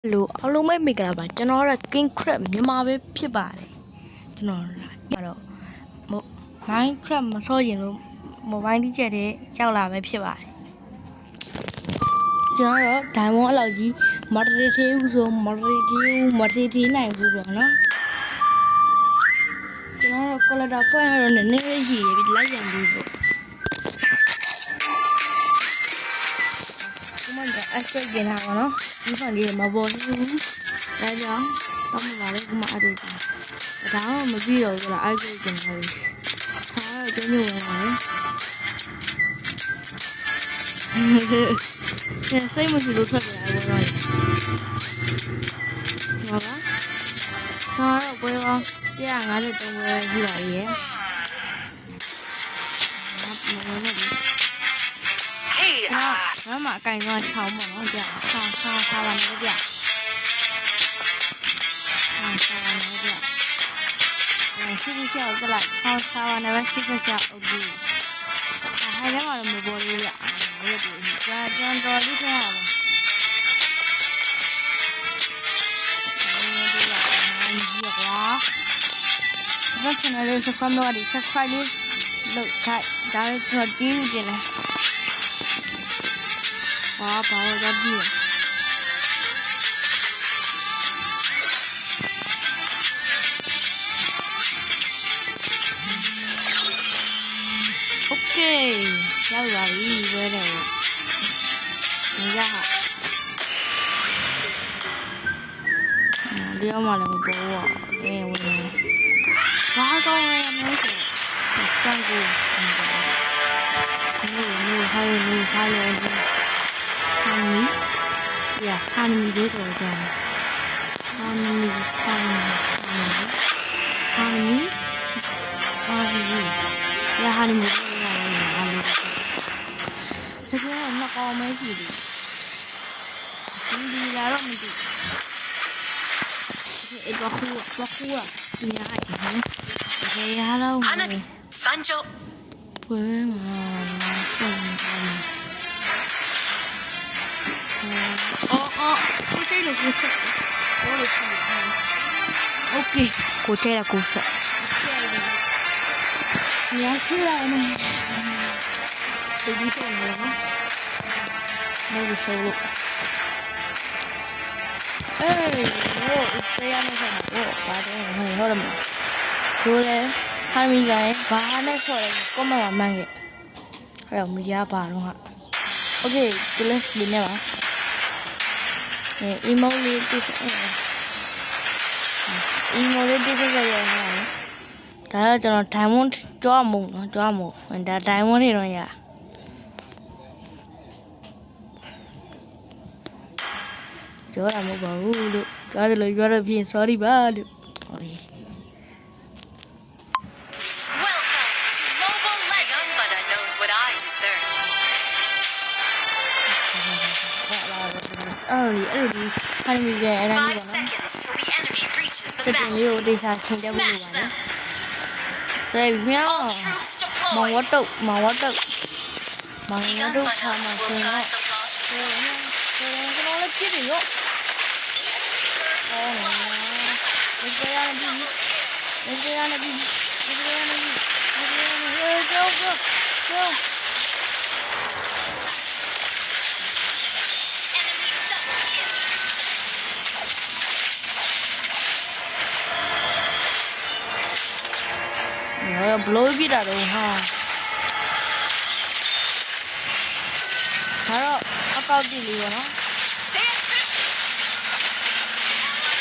Hello အားလုံးပဲမင်္ဂလာပါကျွန်တော်က King Crab မြန်မာပဲဖြစ်ပါတယ်ကျွန်တော်ကတော့ Minecraft မဆော့ရင်လို့ mobile ကြီးချက်တဲ့ရောက်လာပဲဖြစ်ပါတယ်ကျွန်တော်တော့ Diamond အလောက်ကြီး moderate သေးဘူးဆို moderate သေးနိုင်ဘူးပေါ့နော်ကျွန်တော်တော့ quality point ကတော့နည်းနည်းလေးရှိရပြီလိုက်ရံပြီးပေါ့ဒီမှာ access ကျင်တာပေါ့နော်ဒီဖန်လေးမပေါ်ဘူးဒါကြောင့်တော့မပါလေဒီမှာအဲ့ဒါဒါတော့မပြီးတော့ဘူးလားအဲ့ဒါကျင်တယ်ဟာတော့ကျင်းနေဝင်ပါလေစိတ်မရှိလို့ထွက်ကြတယ်ဘောတော့ဟုတ်လားဟာတော့ပွဲပေါင်း153ပွဲကြီးပါရဲ့မမအကင်တော့ချောင်းပေါ့နော်ကြာထားပါနဲ့ကြာထားပါနဲ့ကြာရှိရှိကြောက်ကြလိုက်ထားပါနဲ့ပဲရှိရှိကြောက်ဟုတ်ပြီအဲ့ဒါမှမပေါ်လို့ရအဲ့ဒါကြာတော်လေးထားပါဘာချင်လဲစကွန်တော့ဒီ subscribe လုပ်ခိုင်းဒါလည်းကျွန်တော်တီးနေတယ်ဘာလို့ကြည့် Okay ရောက်လာပြီဝဲတယ်ဒီကဟာဒီအောင်မလည်းမပေါ်ဘူးအေးဝင်ဘာကောင်းလဲမလို့ဆိုစမ်းကြည့်နေဟာနေဟာလေဟာနီယာဟာနီဒီတော့ကြာဟာနီဟာနီယာဟာနီမလို့ရအောင်အားလို့စကားမကောင်းမဲကြည့်တယ်ဒီလာတော့မသိအဲ့တော့ခူဒီညာအဲ့ဒီရတော့ဟာနီစန်ချိုပွဲမှာဆုံးတယ်ကိုထဲလို့ကိုဆက်โอเคကိုထဲlaကိုဆက်ညာရှိလာမယ်ဒီဆိုနေနော်မဟုတ်ဘူးလို့အေးဟိုတရားနဲ့ဆက်မှာပါတယ်ဟုတ်တယ်မကိုလေဟာမီကဘာနဲ့ဆော်လဲကွန်မမမှန်းခဲ့အဲ့တော့မရပါတော့ဟာโอเคဒီလက်စလေးနဲ့ပါemoji တိစemoji တိစရရဟာဒါတော့ကျွန်တော် diamond ကြွားမုံနော်ကြွားမုံဒါ diamond တွေတော့ရကြွားတာမဟုတ်ပါဘူးလို့ကြွားတယ်လို့ကြွားတော့ပြင် sorry ပါလို့ဟုတ်ပြီအဲ့ဒီဟာမီရဲ့အဲ့ဒါလေးပေါ့နော်စက်တင်လေးကိုဒေတာခင်တက်ဖို့လိုပါနော်所以喵，忙我都ထားမှာရှင်တော့ကျွန်တော်လည်းပြည့်တယ်ရောဟောနော်ဒီရနေပြီကြောက်ဘလို့ပြတာတော့ဟာဒါတော့အကောက်ကြည့်လေးပေါ့နော်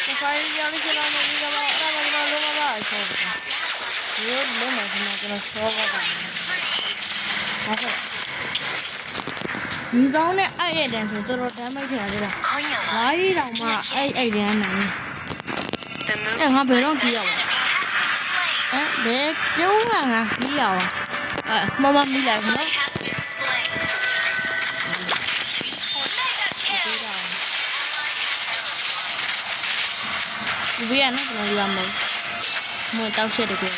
ဒီဖိုင်ရလေးကျွန်တော်မပြီးတော့အဲ့ဒါမှကျွန်တော်လုံးဝဆော့တယ်ဒီလိုလုံးဝကျွန်တော်ဆော့ပါတာဟုတ်ကဲ့ဒီကောင်းနဲ့အဲ့တန်းဆိုတော်တော် damage ထရတယ်လားဘာကြီးတောင်မှအဲ့တန်းနိုင်အဲ့ငါဘယ်တော့ကြည့်ရပါဘယ်ကျုံးကငါပြီးရအောင်မမမိလိုက်နော်ဒီဘေးကနော်ကျွန်တော်ရမလို့မတောက်ချက်တကယ်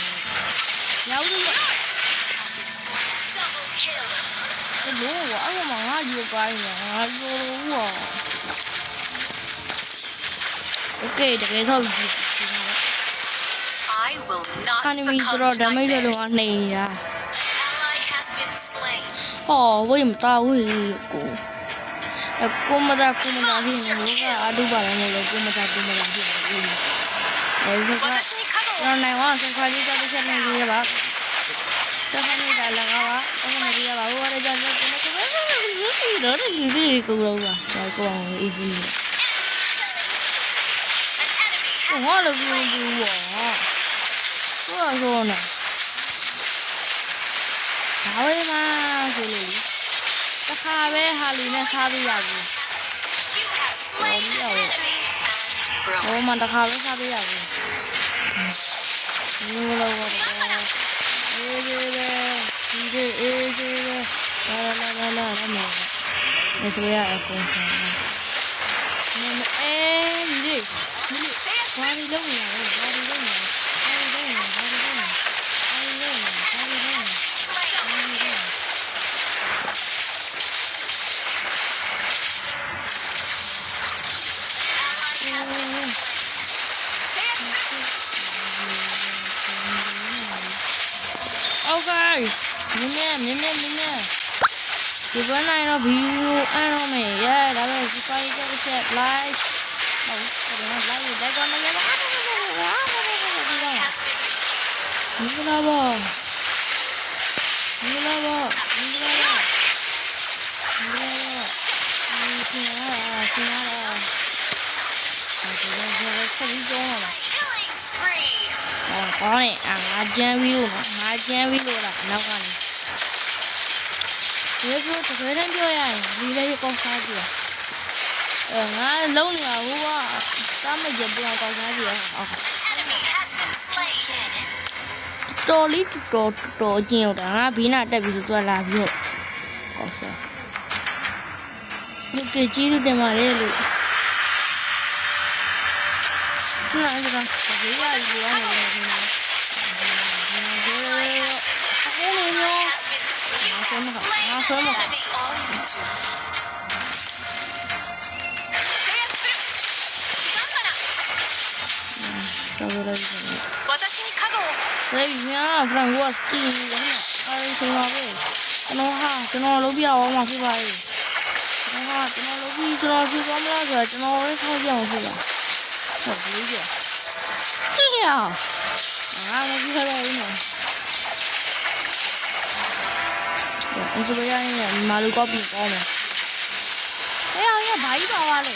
ရောက်လို့လောအဲ့မှာငါယူပါရင်ငါယူလို့ Okay တကယ်တော့ဒီenemy တော့ damage တွေလုံးဝနှိမ်ရဟောဝိမတာဝိကိုမတာဖြစ်နေလို့ကအတူပါလည်းမလို့ကိုမတာဖြစ်နေတယ်အဲဒီကကျွန်တော်နိုင်ဝဆန်ခွာလေးတော့ချက်နေရပါတခါနေတာလည်းကပါတခါနေရပါဟိုရကြတယ်ကိုတော့ဒီကိုတော့ပါကိုအောင်အေးကြီးဟောလည်းဘူးဘောဟုတ်နော်ဒါဝေးမှာဆိုလို့တခါပဲဟာလီနဲ့ခါပြရဘူးဟိုမှာတခါပဲခါပြရဘူးဒီလိုတော့အေးလာနေဆိုရအကုန်ဆောင်ဒီဘာဒီလုံးနေလဲဘာဒီလုံးနေOkay မြင်ဒီဘက်နိုင်တော့ဗီဒီယိုအန်းတော့မယ်ဒါပဲဒီပါရီချက် like ဟုတ်တယ် like တက်ကောင်းနေရပါမင်္ဂလာပါကောင်းနေငါကျန်းပြီးလို့လားနောက်ကနေဒီလိုတကယ်တမ်းပြောရရင်ဒီလေးကောင်းစားကြည့်ငါလုံးနေတာဟိုကစားမကြပြောကောင်းစားကြည့်တော်လီတော်ကျင်းတော့ငါဘီနာတက်ပြီးဆိုတော့လာပြီးတော့ကောင်းစားဒီကကြီးတယ်မလေးလို့ဒီကဒီရည်ရနေတယ်ဆွဲမက谁呀？不然我进人了，哎，谁嘛呗？ကျွန်တော်လုပ်ပြအောင်မှာဖြစ်ပါလေကျွန်တော်လုပ်ပြီးကျွန်တော်ဖြစ်သွားမလားဆိုတော့ကျွန်တော်လည်းထောက်ပြအောင်ဖြစ်ပါဟုတ်ပြီကြဟေးရငါမပြောရဘူးနော်အဲ့ဒီဘက်ကနေမာလူကောက်ပြီးကောင်းတယ်အေးအောင်ရဘာကြီးပါသွားလဲ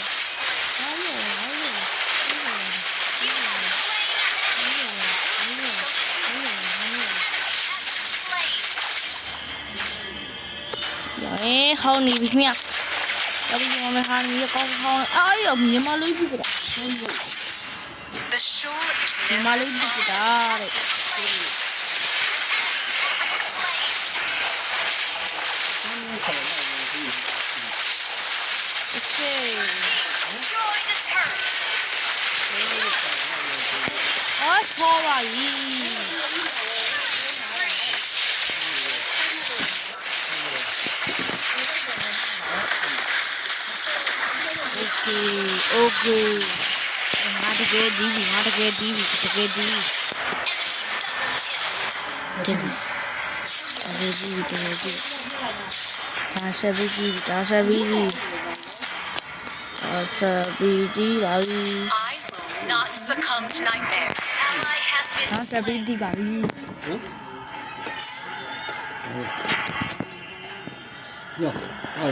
ဟောင်းနေပြီမြတ်တော်ပြီမမဟာနေကောင်းကောင်းအာရမြန်မာလူကြီးပြတာမြန်မာလူကြီးပြတာတဲ့ခေါ်ပါကြီးโอเคငါတကယ်ဒီငါတကယ်ဒီဒါဆက်ပြီးပါပြီnot succumb to nightmares ally has been ဒါဆက်ပြီးပါပြီယောဟုတ်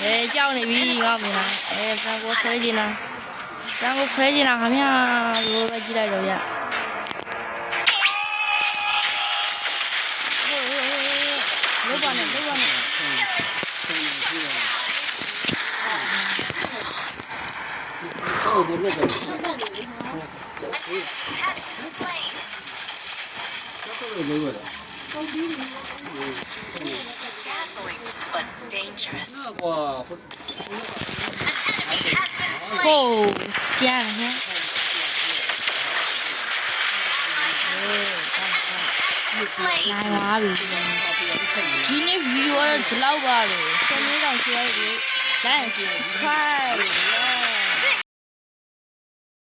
တယ်ကြောက်နေပြီငါမင်းတန်ကိုဆွဲနေတာခင်ဗျာလိုပဲကြည့်လိုက်တော့ရလောက်ပါနဲ့ဟုတ်ဘယ်လိုလဲbut dangerous. Wow. Oh, yeah. ဒီနေ့ဗီဒီယိုကတော့ဒီလောက်ပါပဲဆယ်မိနစ်တောင်ရှိရတယ်လိုက်ရင်ရှိတယ်ဖိုင်